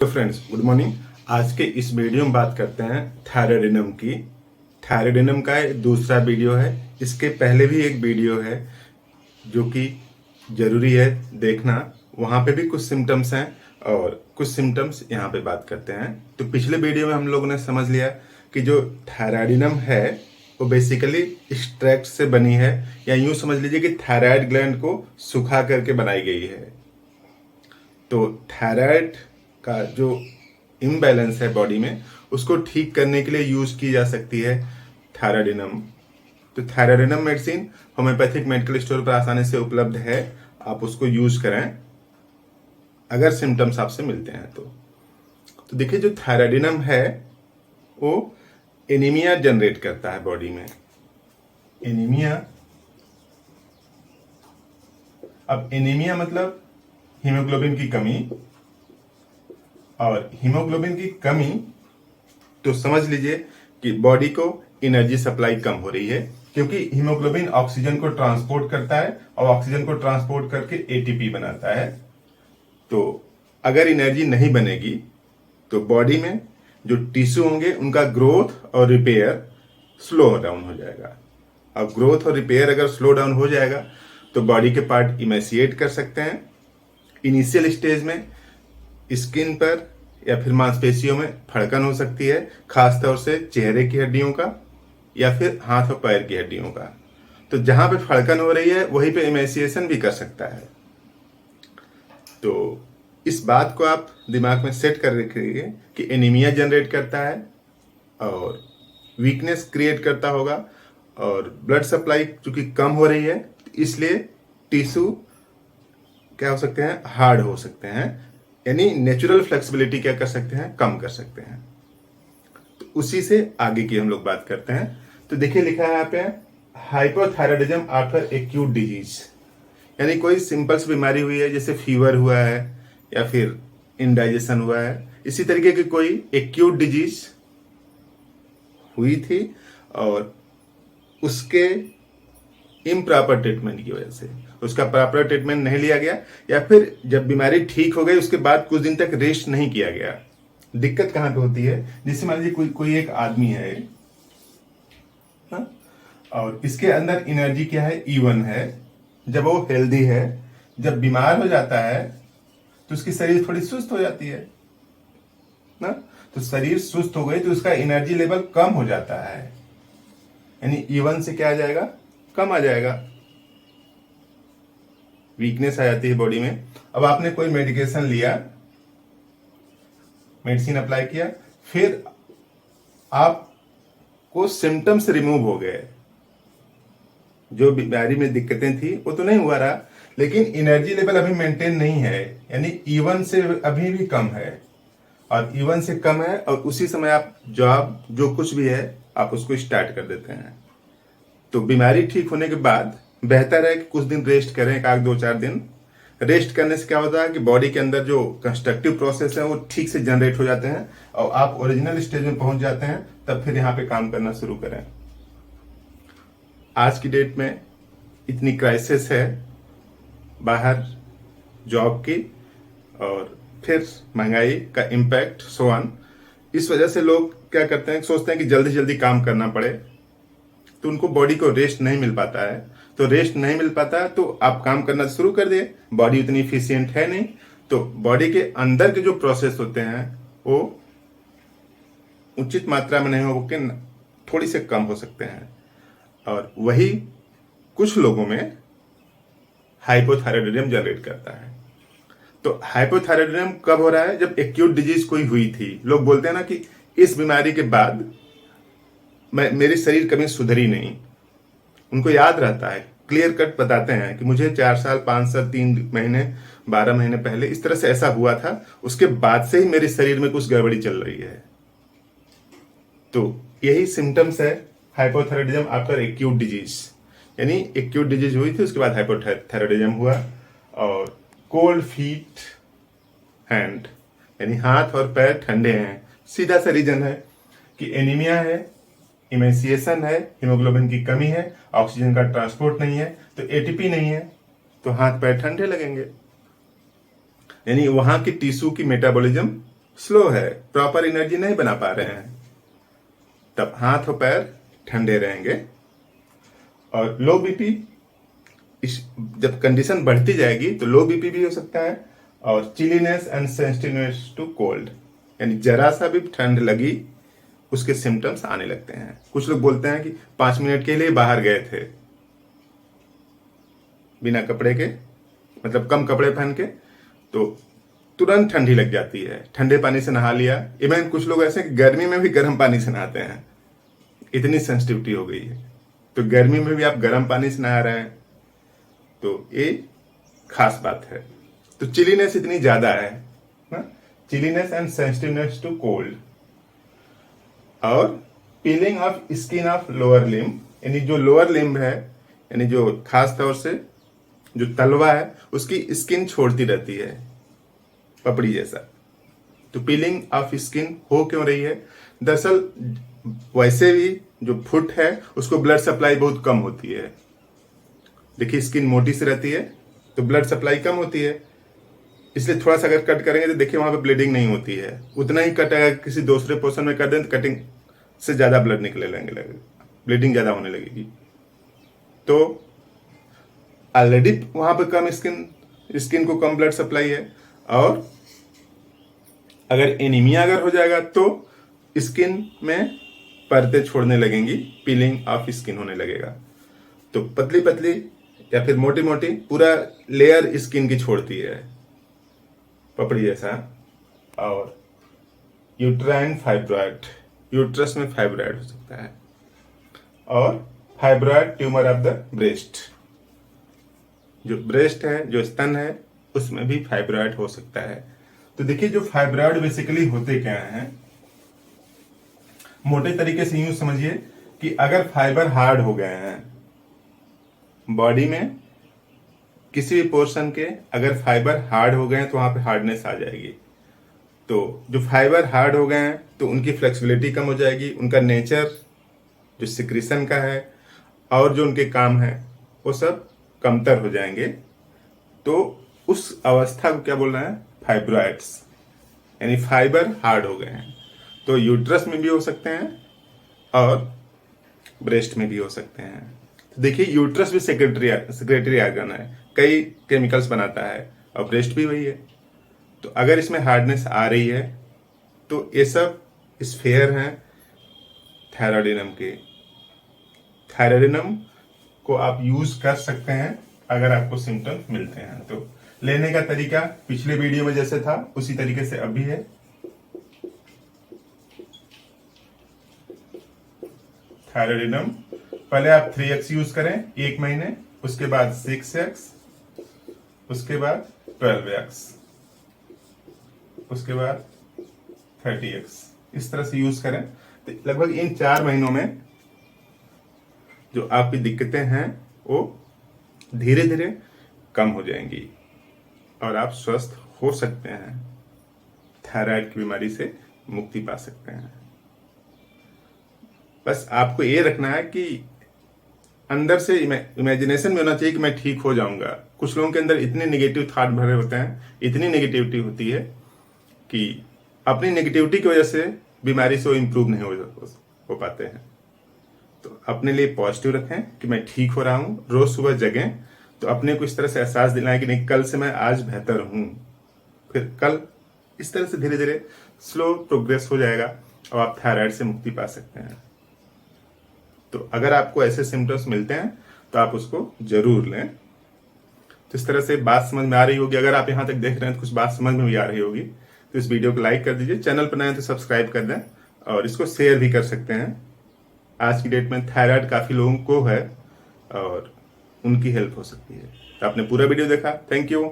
तो friends, good morning. आज के इस वीडियो में बात करते हैं थायराइडिनम की। थायराइडिनम का ये दूसरा वीडियो है। इसके पहले भी एक वीडियो है जो कि जरूरी है देखना। वहाँ पे भी कुछ सिम्टम्स हैं और कुछ सिम्टम्स यहाँ पे बात करते हैं। तो पिछले वीडियो में हम लोगों ने समझ लिया कि जो थायराइडिनम है वो बेसिकली एक्सट्रैक्ट से बनी है, या यूँ समझ लीजिए कि थायराइड ग्लैंड को सुखा करके बनाई गई है। तो थायराइड का जो इम्बैलेंस है बॉडी में, उसको ठीक करने के लिए यूज की जा सकती है थायराइडिनम। तो thyroidinum medicine homeopathic medical store पर आसानी से उपलब्ध है। आप उसको यूज करें अगर सिम्टम्स आपसे मिलते हैं तो देखिए, जो थायराइडिनम है वो एनीमिया जनरेट करता है बॉडी में। एनीमिया, अब एनीमिया मतलब हीमोग्लोबिन की कमी, और हीमोग्लोबिन की कमी तो समझ लीजिए कि बॉडी को एनर्जी सप्लाई कम हो रही है, क्योंकि हीमोग्लोबिन ऑक्सीजन को ट्रांसपोर्ट करता है और ऑक्सीजन को ट्रांसपोर्ट करके एटीपी बनाता है। तो अगर एनर्जी नहीं बनेगी तो बॉडी में जो टिश्यू होंगे उनका ग्रोथ और रिपेयर स्लो डाउन हो जाएगा। अब ग्रोथ और रिपेयर अगर स्लो डाउन हो जाएगा तो बॉडी के पार्ट इमेसिएट कर सकते हैं। इनिशियल स्टेज में स्किन पर या फिर मांसपेशियों में फड़कन हो सकती है, खासतौर से चेहरे की हड्डियों का या फिर हाथ और पैर की हड्डियों का। तो जहां पे फड़कन हो रही है वहीं पे इमेसिएशन भी कर सकता है। तो इस बात को आप दिमाग में सेट कर रखिए कि एनीमिया जनरेट करता है और वीकनेस क्रिएट करता होगा, और ब्लड सप्लाई चूंकि कम हो रही है इसलिए टिश्यू क्या हो सकते हैं, हार्ड हो सकते हैं, यानी नेचुरल फ्लेक्सिबिलिटी क्या कर सकते हैं, कम कर सकते हैं। तो उसी से आगे की हम लोग बात करते हैं। तो देखिए, लिखा है यहाँ पे हाइपोथायराइडिज्म आफ्टर एक्यूट डिजीज, यानी कोई सिंपल सी बीमारी हुई है, जैसे फीवर हुआ है या फिर इंडाइजेशन हुआ है, इसी तरीके की कोई एक्यूट डिजीज हुई थी और उसके इम्प्रॉपर ट्रीटमेंट की वजह से, उसका प्रॉपर ट्रीटमेंट नहीं लिया गया, या फिर जब बीमारी ठीक हो गई उसके बाद कुछ दिन तक रेस्ट नहीं किया गया। दिक्कत कहां पे होती है, जैसे मान लीजिए कोई एक आदमी है, और इसके अंदर एनर्जी क्या है, E1 है, जब वो हेल्दी है। जब बीमार हो जाता है तो उसकी शरीर थोड़ी सुस्त हो जाती है ना। तो शरीर सुस्त हो गई तो उसका एनर्जी लेवल कम हो जाता है, यानी E1 से क्या आ जाएगा, कम आ जाएगा, वीकनेस आ जाती है बॉडी में। अब आपने कोई मेडिकेशन लिया, मेडिसिन अप्लाई किया, फिर आपको सिम्टम्स रिमूव हो गए, जो बीमारी में दिक्कतें थी वो तो नहीं हुआ रहा, लेकिन एनर्जी लेवल अभी मेंटेन नहीं है, यानी E1 से अभी भी कम है, और E1 से कम है, और उसी समय आप जॉब जो कुछ भी है आप उसको स्टार्ट कर देते हैं। तो बीमारी ठीक होने के बाद बेहतर है कि कुछ दिन रेस्ट करें, एक आध 2-4 दिन रेस्ट करने से क्या होता है कि बॉडी के अंदर जो कंस्ट्रक्टिव प्रोसेस है वो ठीक से जनरेट हो जाते हैं और आप ओरिजिनल स्टेज में पहुंच जाते हैं। तब फिर यहाँ पे काम करना शुरू करें। आज की डेट में इतनी क्राइसिस है बाहर जॉब की, और फिर महंगाई का इम्पैक्ट, सो ऑन, इस वजह से लोग क्या करते हैं, सोचते हैं कि जल्दी जल्दी काम करना पड़े, तो उनको बॉडी को रेस्ट नहीं मिल पाता है। तो रेस्ट नहीं मिल पाता तो आप काम करना शुरू कर दिए, बॉडी उतनी इफिशियंट है नहीं, तो बॉडी के अंदर के जो प्रोसेस होते हैं वो उचित मात्रा में नहीं हो के थोड़ी से कम हो सकते हैं, और वही कुछ लोगों में हाइपोथायराइडिज्म जनरेट करता है। तो हाइपोथायराइडिज्म कब हो रहा है, जब एक्यूट डिजीज कोई हुई थी। लोग बोलते हैं ना कि इस बीमारी के बाद मेरी शरीर कभी सुधरी नहीं, उनको याद रहता है, क्लियर कट बताते हैं कि मुझे 4 साल 5 साल 3 महीने 12 महीने पहले इस तरह से ऐसा हुआ था, उसके बाद से ही मेरे शरीर में कुछ गड़बड़ी चल रही है। तो यही सिम्टम्स है हाइपोथायराइडिज्म आफ्टर एक्यूट डिजीज, यानी एक्यूट डिजीज हुई थी उसके बाद हाइपोथायराइडिज्म हुआ। और कोल्ड फीट हैंड, यानी हाथ और पैर ठंडे हैं, सीधा सा रीजन है कि एनीमिया है, इमेसिएशन है, हीमोग्लोबिन की कमी है, ऑक्सीजन का ट्रांसपोर्ट नहीं है, तो एटीपी नहीं है, तो हाथ पैर ठंडे लगेंगे, यानी वहां की टिश्यू की मेटाबॉलिज्म स्लो है, प्रॉपर एनर्जी नहीं बना पा रहे हैं, तब हाथ और पैर ठंडे रहेंगे। और लो बीपी, इस जब कंडीशन बढ़ती जाएगी तो लो बीपी भी हो सकता है, और chilliness and sensitiveness to cold, यानी जरा सा भी ठंड लगी उसके सिम्टम्स आने लगते हैं। कुछ लोग बोलते हैं कि 5 मिनट के लिए बाहर गए थे बिना कपड़े के, मतलब कम कपड़े पहन के, तो तुरंत ठंडी लग जाती है, ठंडे पानी से नहा लिया। इवन कुछ लोग ऐसे गर्मी में भी गर्म पानी से नहाते हैं, इतनी सेंसिटिविटी हो गई है। तो गर्मी में भी आप गर्म पानी से नहा रहे हैं, तो ये खास बात है। तो चिलीनेस इतनी ज्यादा है, chilliness and sensitiveness to cold, और peeling of skin of lower limb, यानी जो लोअर लिम्ब है, यानी जो खास तौर से जो तलवा है उसकी स्किन छोड़ती रहती है पपड़ी जैसा। तो पीलिंग ऑफ स्किन हो क्यों रही है? दरअसल वैसे भी जो फुट है उसको ब्लड सप्लाई बहुत कम होती है। देखिए स्किन मोटी सी रहती है तो ब्लड सप्लाई कम होती है, इसलिए थोड़ा सा अगर कट करेंगे तो देखिए वहां पे ब्लीडिंग नहीं होती है। उतना ही कट अगर किसी दूसरे पोर्शन में कर दें तो कटिंग से ज्यादा ब्लड निकलने लगेगा, ब्लीडिंग ज्यादा होने लगेगी। तो ऑलरेडी वहां पे कम स्किन को कम ब्लड सप्लाई है, और अगर एनीमिया अगर हो जाएगा तो स्किन में परतें छोड़ने लगेंगी, पीलिंग ऑफ स्किन होने लगेगा। तो पतली पतली या फिर मोटी मोटी पूरा लेयर स्किन की छोड़ती है पपड़ी जैसा। और यूट्राइन फाइब्रॉइड, यूट्रस में फाइब्रॉइड हो सकता है, और fibroid tumour of the breast, जो ब्रेस्ट है, जो स्तन है, उसमें भी फाइब्रॉइड हो सकता है। तो देखिए जो फाइब्रॉइड बेसिकली होते क्या हैं, मोटे तरीके से यूं समझिए कि अगर फाइबर हार्ड हो गए हैं बॉडी में, किसी भी पोर्शन के अगर फाइबर हार्ड हो गए हैं तो वहां पे हार्डनेस आ जाएगी। तो जो फाइबर हार्ड हो गए हैं तो उनकी फ्लेक्सिबिलिटी कम हो जाएगी, उनका नेचर जो सिक्रीशन का है और जो उनके काम है वो सब कमतर हो जाएंगे। तो उस अवस्था को क्या बोल रहे हैं? फाइब्रॉइड्स, यानी फाइबर हार्ड हो गए हैं। तो यूट्रस में भी हो सकते हैं और ब्रेस्ट में भी हो सकते हैं। तो देखिए यूट्रस भी सेक्रेटरी ऑर्गन है, कई केमिकल्स बनाता है, और ब्रेस्ट भी वही है। तो अगर इसमें हार्डनेस आ रही है तो ये सब स्फेयर हैं थायरॉयडिनम के। थायरॉयडिनम को आप यूज कर सकते हैं अगर आपको सिम्टम्स मिलते हैं तो। लेने का तरीका पिछले वीडियो में जैसे था उसी तरीके से अब भी है। थायरॉयडिनम पहले आप 3x यूज करें 1 महीने, उसके बाद 6x, उसके बाद 12x, उसके बाद 30x, इस तरह से यूज करें। तो लगभग इन 4 महीनों में जो आपकी दिक्कतें हैं वो धीरे धीरे कम हो जाएंगी और आप स्वस्थ हो सकते हैं, थायराइड की बीमारी से मुक्ति पा सकते हैं। बस आपको ये रखना है कि अंदर से इमेजिनेशन में होना चाहिए कि मैं ठीक हो जाऊंगा। कुछ लोगों के अंदर इतने नेगेटिव थॉट भरे होते हैं, इतनी नेगेटिविटी होती है कि अपनी नेगेटिविटी की वजह से बीमारी से वो इम्प्रूव नहीं हो पाते हैं। तो अपने लिए पॉजिटिव रखें कि मैं ठीक हो रहा हूं, रोज सुबह जगें तो अपने को इस तरह से एहसास दिलाएं कि नहीं, कल से मैं आज बेहतर हूं, फिर कल इस तरह से धीरे धीरे स्लो प्रोग्रेस हो जाएगा और आप थायराइड से मुक्ति पा सकते हैं। तो अगर आपको ऐसे सिम्टम्स मिलते हैं तो आप उसको जरूर लें। तो इस तरह से बात समझ में आ रही होगी। अगर आप यहां तक देख रहे हैं तो कुछ बात समझ में भी आ रही होगी, तो इस वीडियो को लाइक कर दीजिए, चैनल पर नए हैं तो सब्सक्राइब कर दें और इसको शेयर भी कर सकते हैं। आज की डेट में थायराइड काफी लोगों को है और उनकी हेल्प हो सकती है। तो आपने पूरा वीडियो देखा, थैंक यू।